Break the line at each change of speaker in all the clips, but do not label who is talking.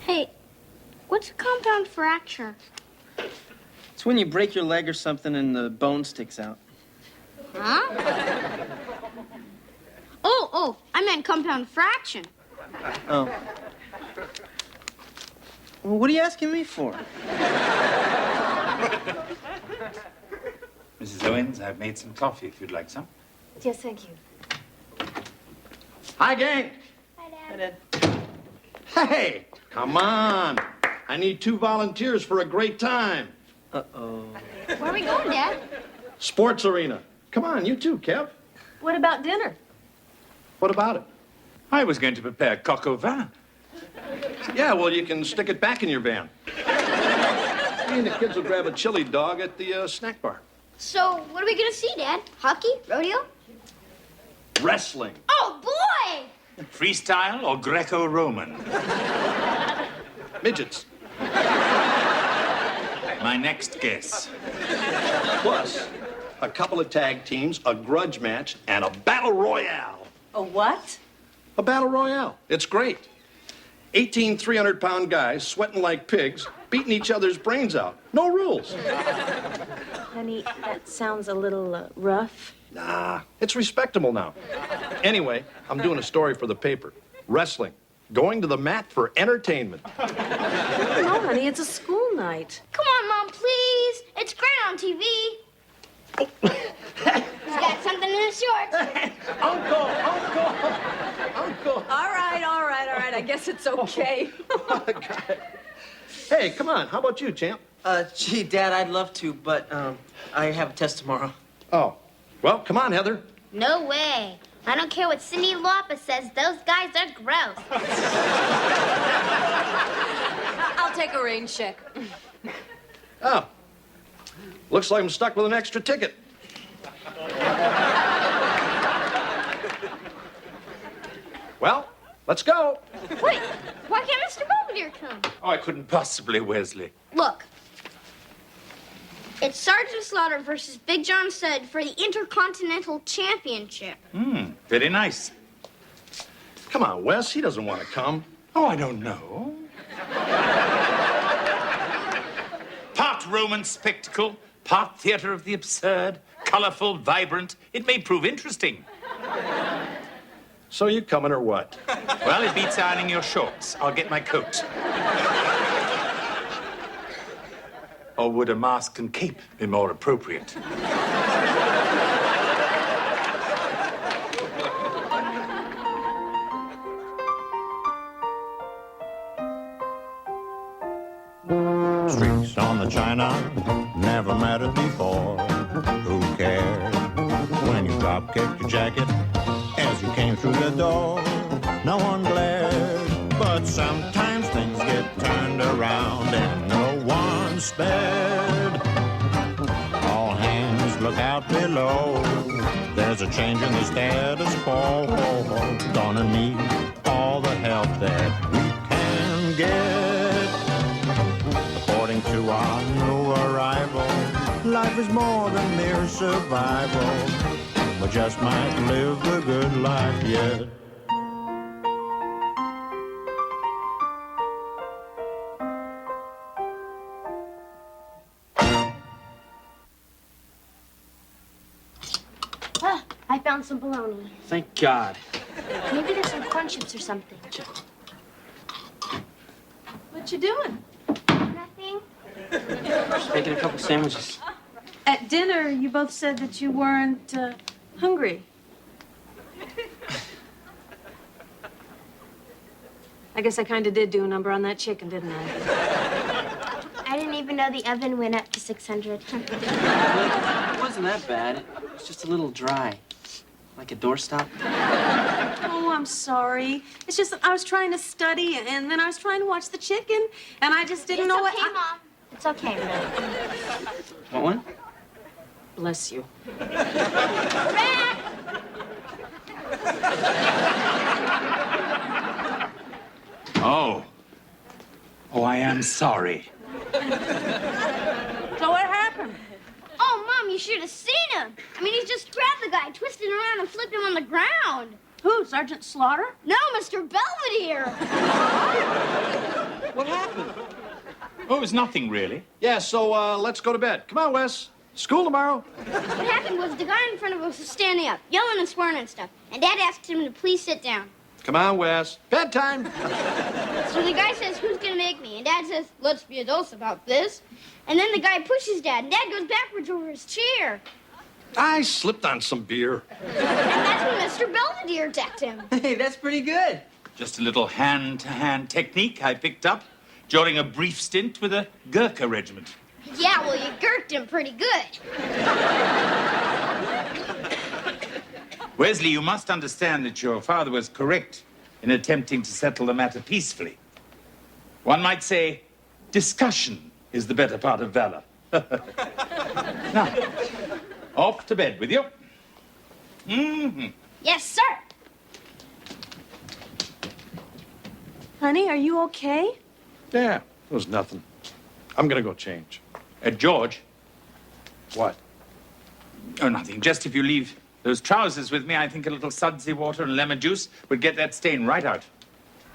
Hey, what's a compound fracture?
It's when you break your leg or something and the bone sticks out.
Huh? Oh, I meant compound fraction.
Oh. Well, what are you asking me for?
Mrs. Owens, I've made some coffee if you'd like some.
Yes, thank you.
Hi, gang.
Hi, Dad.
Hey, come on. I need 2 volunteers for a great time.
Uh-oh.
Where are we going, Dad?
Sports arena. Come on, you too, Kev.
What about dinner?
What about it?
I was going to prepare coq au vin.
Yeah, well, you can stick it back in your van. Me and the kids will grab a chili dog at the snack bar.
So, what are we gonna see, Dad? Hockey? Rodeo?
Wrestling.
Oh, boy!
Freestyle or Greco-Roman?
Midgets.
My next guess.
Plus, a couple of tag teams, a grudge match, and a battle royale.
A what?
A battle royale. It's great. 18 300-pound guys sweating like pigs, beating each other's brains out. No rules.
Honey, that sounds a little rough.
Nah, it's respectable now. Anyway, I'm doing a story for the paper. Wrestling. Going to the mat for entertainment.
No, honey, it's a school night.
Come on, Mom, please. It's great on TV. He's got something in his shorts.
Uncle!
All right. I guess it's okay.
Hey, come on. How about you, champ?
Gee, Dad, I'd love to, but, I have a test tomorrow.
Oh. Well, come on, Heather.
No way. I don't care what Cindy Lauper says. Those guys are gross.
I'll take a rain check.
Oh. Looks like I'm stuck with an extra ticket. Well, let's go.
Wait, why can't Mr. Belvedere come?
Oh, I couldn't possibly, Wesley.
Look. It's Sergeant Slaughter versus Big John Studd for the Intercontinental Championship.
Very nice.
Come on, Wes. He doesn't want to come.
Oh, I don't know. Part Roman spectacle, part theater of the absurd, colorful, vibrant. It may prove interesting.
So you coming or what?
Well, it beats ironing your shorts. I'll get my coat. Or would a mask and cape be more appropriate?
Streaks on the china, never mattered before. Who cared when you drop kicked your jacket as you came through the door? No one glared, but sometimes things get turned around and no one spared. All hands look out below. There's a change in the status quo. Gonna need all the help that we can get. According to our new arrival, life is more than mere survival. We just might live the good life yet.
I found some bologna.
Thank God.
Maybe there's some corn chips or something.
What you doing?
Nothing.
Just making a couple sandwiches.
At dinner, you both said that you weren't hungry. I guess I kind of did do a number on that chicken, didn't I?
I didn't even know the oven went up to 600.
It wasn't that bad. It's just a little dry. Like a doorstop.
Oh, I'm sorry. It's just that I was trying to study, and then I was trying to watch the chicken, and I just didn't
It's
know
okay,
what...
Mom. It's okay, Mom.
Want one?
Bless you.
Rat!
Oh. Oh, I am sorry.
So what happened?
Oh, Mom, you should have seen him. I mean, he just grabbed the guy, twisted him around, and flipped him on the ground.
Who, Sergeant Slaughter?
No, Mr. Belvedere.
What happened?
Oh, it was nothing, really.
Yeah, so let's go to bed. Come on, Wes. School tomorrow.
What happened was the guy in front of us was standing up, yelling and swearing and stuff. And Dad asked him to please sit down.
Come on, Wes. Bedtime.
So the guy says, who's gonna make me? And Dad says, let's be adults about this. And then the guy pushes Dad, and Dad goes backwards over his chair.
I slipped on some beer.
And that's when Mr. Belvedere attacked him.
Hey, that's pretty good.
Just a little hand-to-hand technique I picked up during a brief stint with a Gurkha regiment.
Yeah, well, you gurked him pretty good.
Wesley, you must understand that your father was correct in attempting to settle the matter peacefully. One might say discussion is the better part of valor. Now, off to bed with you.
Yes, sir.
Honey, are you okay?
Yeah, it was nothing. I'm gonna go change.
George.
What?
Oh, nothing. Just if you leave those trousers with me, I think a little sudsy water and lemon juice would get that stain right out.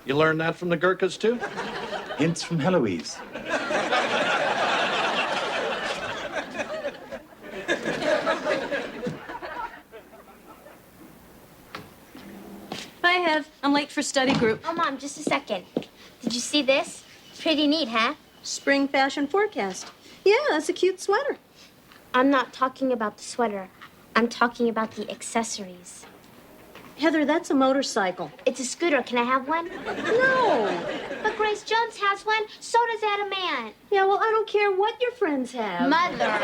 You learned that from the Gurkhas, too?
Hints from Heloise.
Bye, Hev. I'm late for study group.
Oh, Mom, just a second. Did you see this? Pretty neat, huh?
Spring fashion forecast. Yeah, that's a cute sweater.
I'm not talking about the sweater. I'm talking about the accessories.
Heather, that's a motorcycle.
It's a scooter. Can I have one?
No.
But Grace Jones has one. So does Adam Man.
Yeah, well, I don't care what your friends have.
Mother.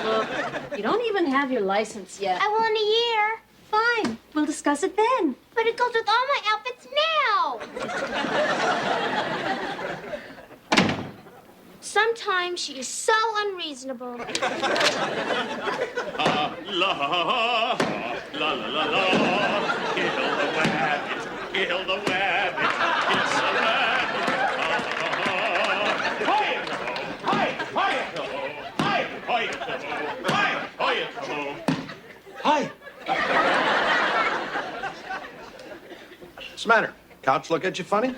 Look, you don't even have your license yet.
I will in a year.
Fine. We'll discuss it then.
But it goes with all my outfits now. Sometimes she is so unreasonable.
La la la la la. Kill the rabbit. Kill the rabbit. It's a rabbit. Hi, hi, hi, hi, hi, hi, hi.
What's the matter? Couch look at you funny?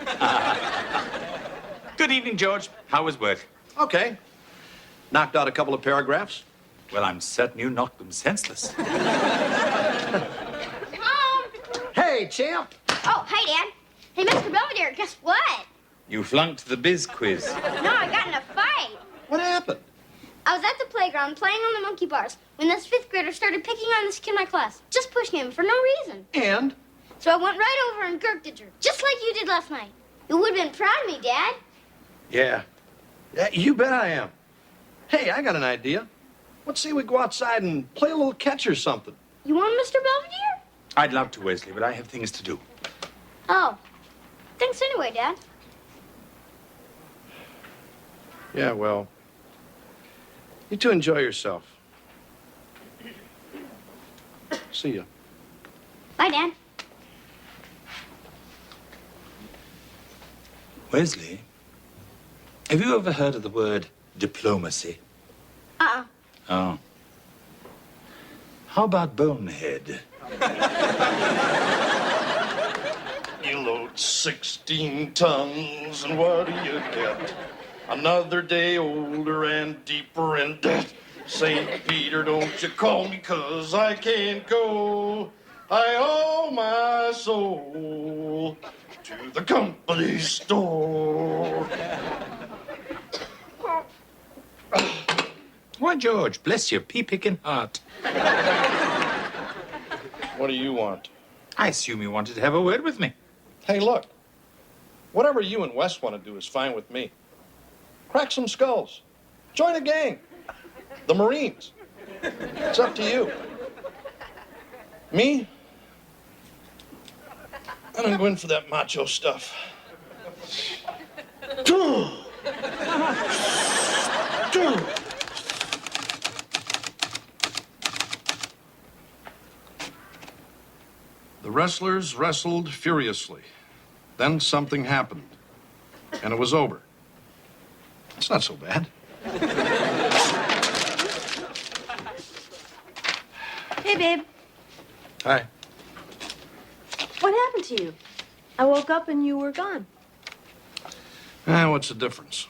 Good evening, George. How was work?
Okay. Knocked out a couple of paragraphs.
Well, I'm certain you knocked them senseless.
Mom!
Hey, champ.
Oh, hi, Dad. Hey, Mr. Belvedere, guess what?
You flunked the biz quiz.
No, I got in a fight.
What happened?
I was at the playground playing on the monkey bars when this 5th grader started picking on this kid in my class, just pushing him for no reason.
And?
So I went right over and gurked at her, just like you did last night. You would have been proud of me, Dad.
Yeah. Yeah, you bet I am. Hey, I got an idea. Let's say we go outside and play a little catch or something.
You want Mr. Belvedere?
I'd love to, Wesley, but I have things to do.
Oh. Thanks anyway, Dad.
Yeah, well, you two enjoy yourself. See ya.
Bye, Dad.
Wesley, have you ever heard of the word diplomacy?
Uh-uh.
Oh. How about bonehead?
You load 16 tons, and what do you get? Another day older and deeper in debt. St. Peter, don't you call me, 'cause I can't go. I owe my soul to the company store.
Why, George, bless your pea-picking heart.
What do you want?
I assume you wanted to have a word with me.
Hey, look. Whatever you and Wes want to do is fine with me. Crack some skulls. Join a gang. The Marines. It's up to you. Me? I don't go in for that macho stuff. The wrestlers wrestled furiously. Then something happened, and it was over. It's not so bad.
Hey, babe.
Hi.
What happened to you? I woke up and you were gone.
What's the difference?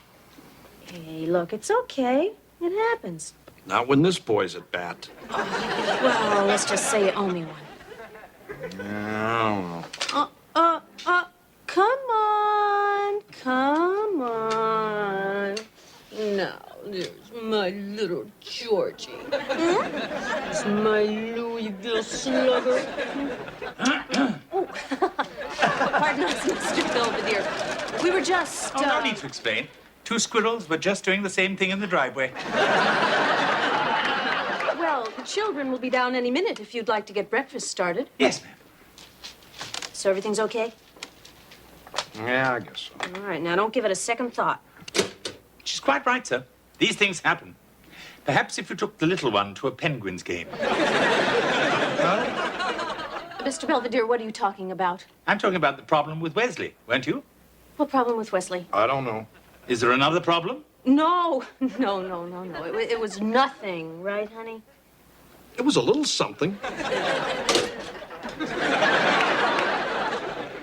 Hey, look, it's okay. It happens.
Not when this boy's at bat.
Well, let's just say you owe me one.
I don't know.
Come on. Come on. Now, there's my little Georgie. It's my Louisville slugger. Oh, pardon us, Mr. Belvedere. We were just,
Oh, no need to explain. Two squirrels were just doing the same thing in the driveway.
Well, the children will be down any minute if you'd like to get breakfast started.
Yes, ma'am.
So everything's okay?
Yeah, I guess so.
All right, now don't give it a second thought.
She's quite right, sir. These things happen. Perhaps if you took the little one to a Penguins game.
Mr. Belvedere, what are you talking about?
I'm talking about the problem with Wesley, weren't you?
What problem with Wesley?
I don't know.
Is there another problem?
No. It was nothing, right, honey?
It was a little something.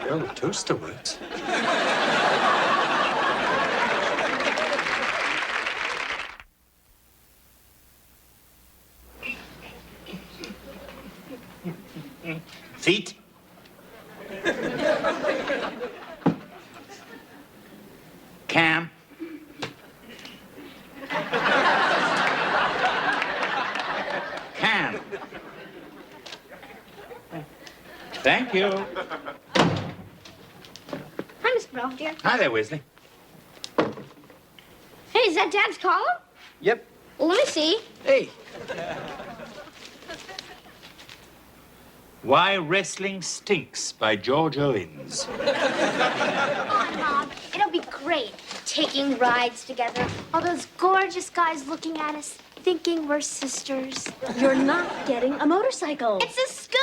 Well, the toaster works. Feet. Cam. Cam. Thank you.
Hi, Mr. Belvedere.
Hi there, Wesley.
Hey, is that Dad's collar?
Yep.
Well, let me see.
Hey.
Why Wrestling Stinks by George Owens.
Come on, Mom. It'll be great. Taking rides together. All those gorgeous guys looking at us, thinking we're sisters.
You're not getting a motorcycle.
It's a scooter!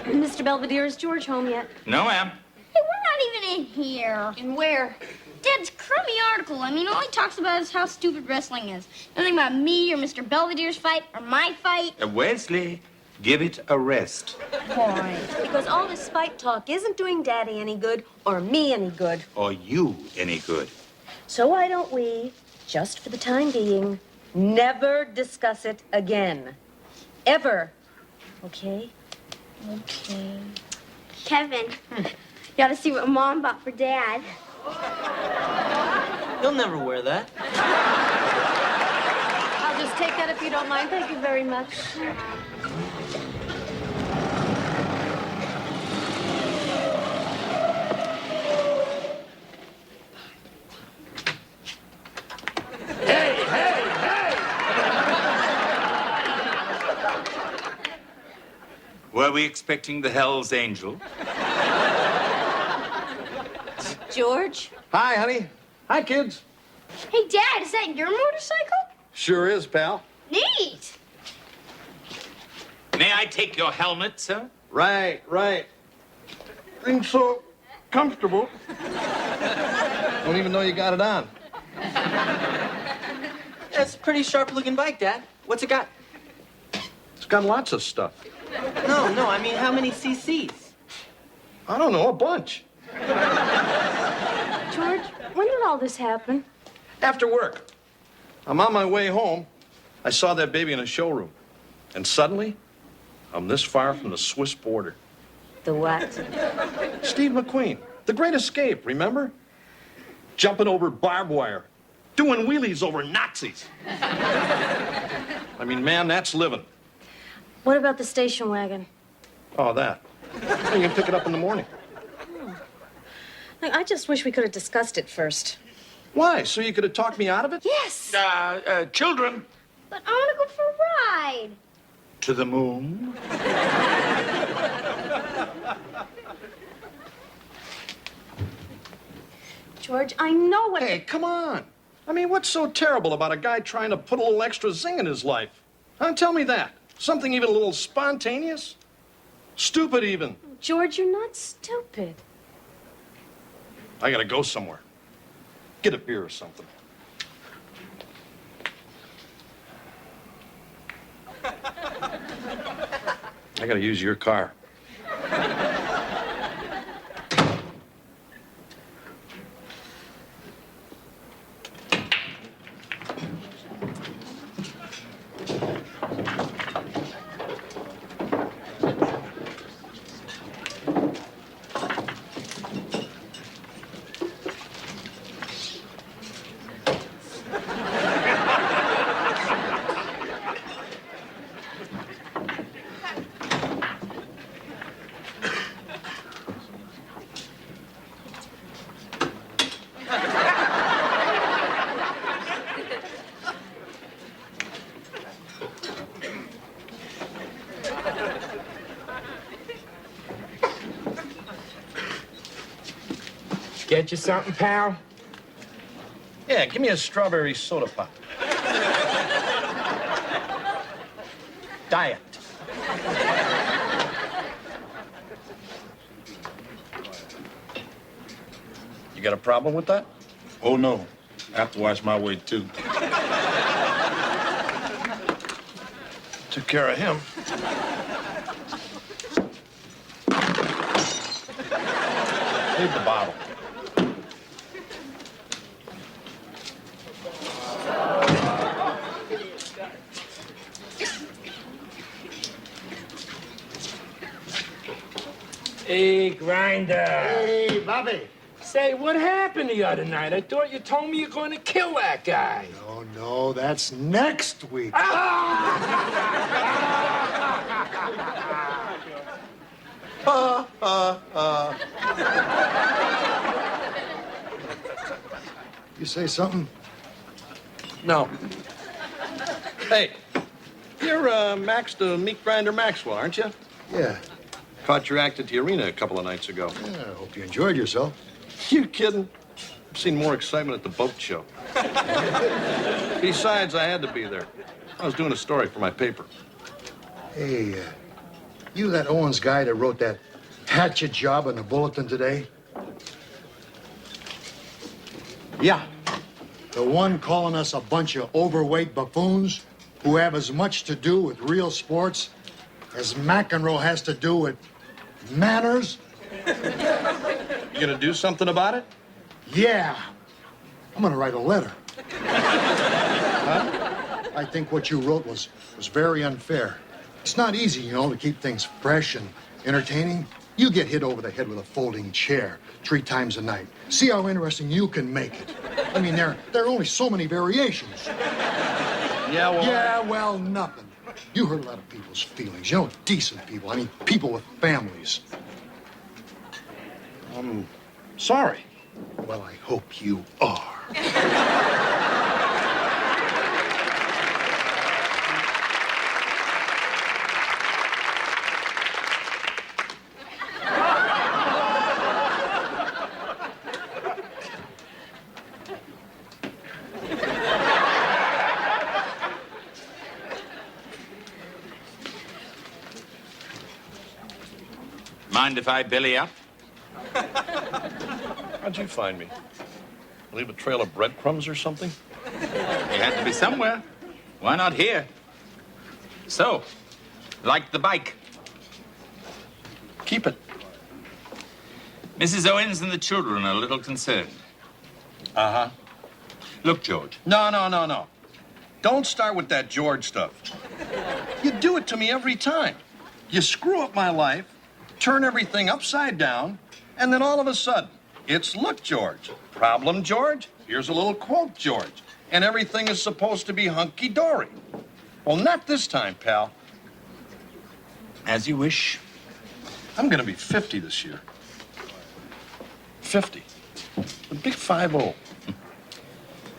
Mr. Belvedere, is George home yet?
No, ma'am.
Hey, we're not even in here.
And where?
Dad's crummy article. I mean, it only talks about how stupid wrestling is. Nothing about me or Mr. Belvedere's fight or my fight.
Wesley, give it a rest.
Boy.
Because all this fight talk isn't doing Daddy any good or me any good.
Or you any good.
So why don't we, just for the time being, never discuss it again? Ever. Okay?
Okay. Kevin, you gotta see what Mom bought for Dad.
You'll never wear that.
I'll just take that if you don't mind. Thank you very much.
Were we expecting the Hell's Angel?
George?
Hi, honey. Hi, kids.
Hey, Dad, is that your motorcycle?
Sure is, pal.
Neat.
May I take your helmet, sir?
Right. Thing's so comfortable. Don't even know you got it on.
That's a pretty sharp-looking bike, Dad. What's it got?
It's got lots of stuff.
No, I mean, how many cc's?
I don't know, a bunch.
George, when did all this happen?
After work, I'm on my way home. I saw that baby in a showroom. And suddenly, I'm this far from the Swiss border.
The what?
Steve McQueen, The Great Escape, remember? Jumping over barbed wire, doing wheelies over Nazis. I mean, man, that's living.
What about the station wagon?
Oh, that. Well, you can pick it up in the morning.
I just wish we could have discussed it first.
Why? So you could have talked me out of it?
Yes!
Children,
But I want to go for a ride.
to the moon.
George, I know what...
Hey, come on. I mean, what's so terrible about a guy trying to put a little extra zing in his life? Huh? Tell me that. Something even a little spontaneous? Stupid, even.
George, you're not stupid.
I gotta go somewhere. Get a beer or something. I gotta use your car.
Get you something, pal?
Yeah, give me a strawberry soda pop. Diet. You got a problem with that?
Oh, no. I have to watch my weight, too.
Took care of him. Leave the bottle.
Hey, Grinder.
Hey, Bobby.
Say, what happened the other night? I thought you told me you're going to kill that guy.
Oh, no, that's next week. You say something?
No. Hey, you're Max the Meat Grinder Maxwell, aren't you?
Yeah.
Caught your act at the arena a couple of nights ago.
Yeah, I hope you enjoyed yourself.
You kidding? I've seen more excitement at the boat show. Besides, I had to be there. I was doing a story for my paper.
Hey, you that Owens guy that wrote that hatchet job in the bulletin today?
Yeah.
The one calling us a bunch of overweight buffoons who have as much to do with real sports as McEnroe has to do with manners?
You gonna do something about it?
Yeah. I'm gonna write a letter. Huh? I think what you wrote was very unfair. It's not easy, you know, to keep things fresh and entertaining. You get hit over the head with a folding chair 3 times a night. See how interesting you can make it. I mean, there are only so many variations.
Yeah, well...
Yeah, well, nothing. You hurt a lot of people's feelings. You know, decent people. I mean, people with families.
I'm sorry.
Well, I hope you are.
Mind if I belly up?
How'd you find me? Leave a trail of breadcrumbs or something?
You had to be somewhere. Why not here? So, like the bike.
Keep it.
Mrs. Owens and the children are a little concerned.
Uh-huh.
Look, George.
No. Don't start with that George stuff. You do it to me every time. You screw up my life, turn everything upside down, and then all of a sudden, it's look, George. Problem, George? Here's a little quote, George. And everything is supposed to be hunky-dory. Well, not this time, pal.
As you wish.
I'm gonna be 50 this year. 50. The big 50.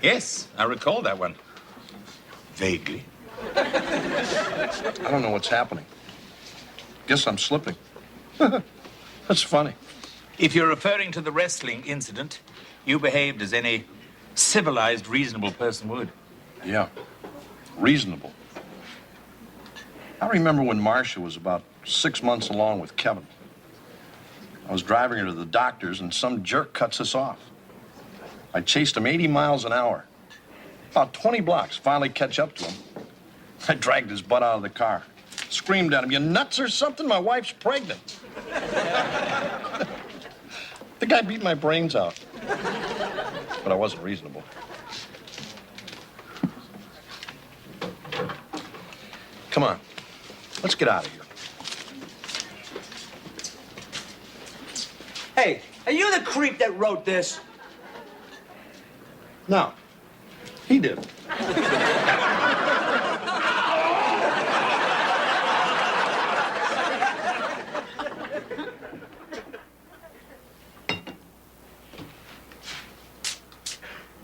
Yes, I recall that one. Vaguely.
I don't know what's happening. Guess I'm slipping. That's funny.
If you're referring to the wrestling incident, you behaved as any civilized, reasonable person would.
Yeah. Reasonable. I remember when Marcia was about 6 months along with Kevin. I was driving her to the doctor's and some jerk cuts us off. I chased him 80 miles an hour. About 20 blocks, finally catch up to him. I dragged his butt out of the car. Screamed at him, "You nuts or something? My wife's pregnant." The guy beat my brains out. But I wasn't reasonable. Come on. Let's get out of here.
Hey, are you the creep that wrote this?
No. He did.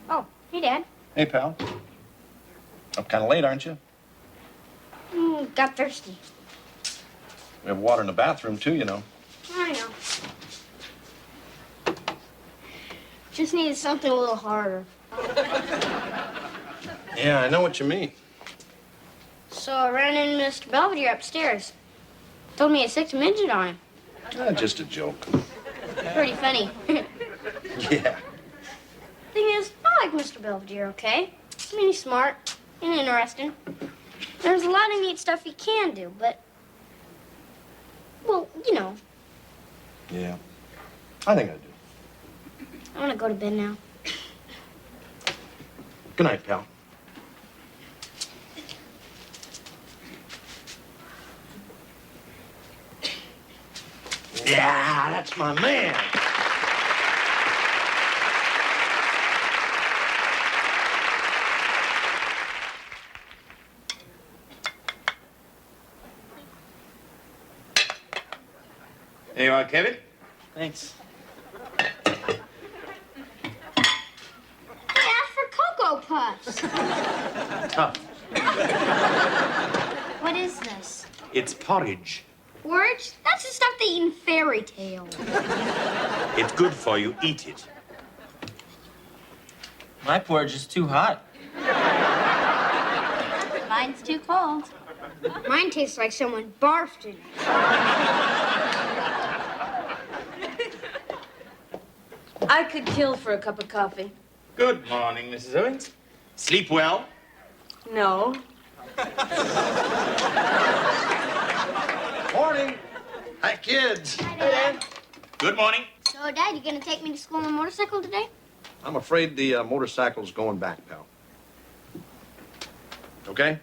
Oh, hey, Dad.
Hey, pal. Up kind of late, aren't you?
Got thirsty.
We have water in the bathroom, too, you know.
I know. Just needed something a little harder.
Yeah, I know what you mean.
So I ran into Mr. Belvedere upstairs. Told me I sicked a midget on him.
Just a joke.
Pretty funny.
Yeah.
Thing is, I like Mr. Belvedere, okay? I mean, he's smart and interesting. There's a lot of neat stuff he can do, but, well, you know.
Yeah. I think I do.
I want to go to bed now.
Good night, pal. Yeah, that's my man.
There you are, Kevin.
Thanks.
He asked for Cocoa Puffs.
Tough.
What is this?
It's porridge.
Porridge? That's the stuff they eat in fairy tales.
It's good for you. Eat it.
My porridge is too hot.
Mine's too cold. Mine tastes like someone barfed in it.
I could kill for a cup of coffee.
Good morning, Mrs. Owens. Sleep well?
No.
Morning. Hi, kids.
Hi, Dad.
Good morning.
So, Dad, you gonna take me to school on a motorcycle today?
I'm afraid the motorcycle's going back, pal. Okay?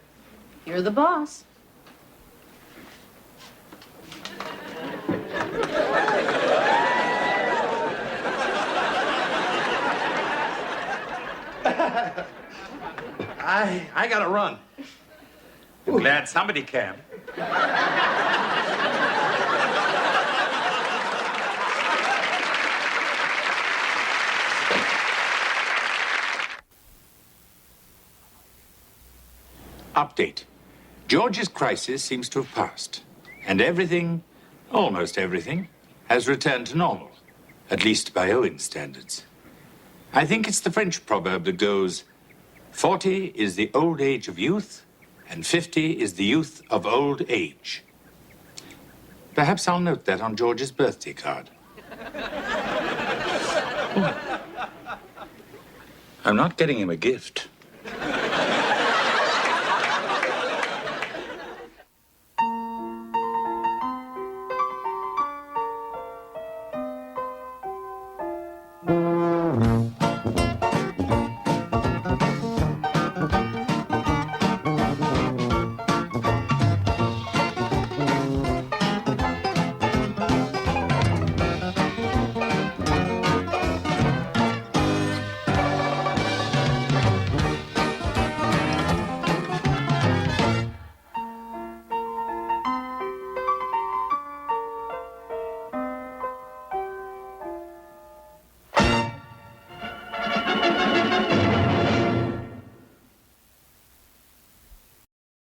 You're the boss.
I gotta run.
I'm glad somebody can. Update. George's crisis seems to have passed, and everything, almost everything, has returned to normal, at least by Owen standards. I think it's the French proverb that goes, 40 is the old age of youth, and 50 is the youth of old age. Perhaps I'll note that on George's birthday card. I'm not getting him a gift.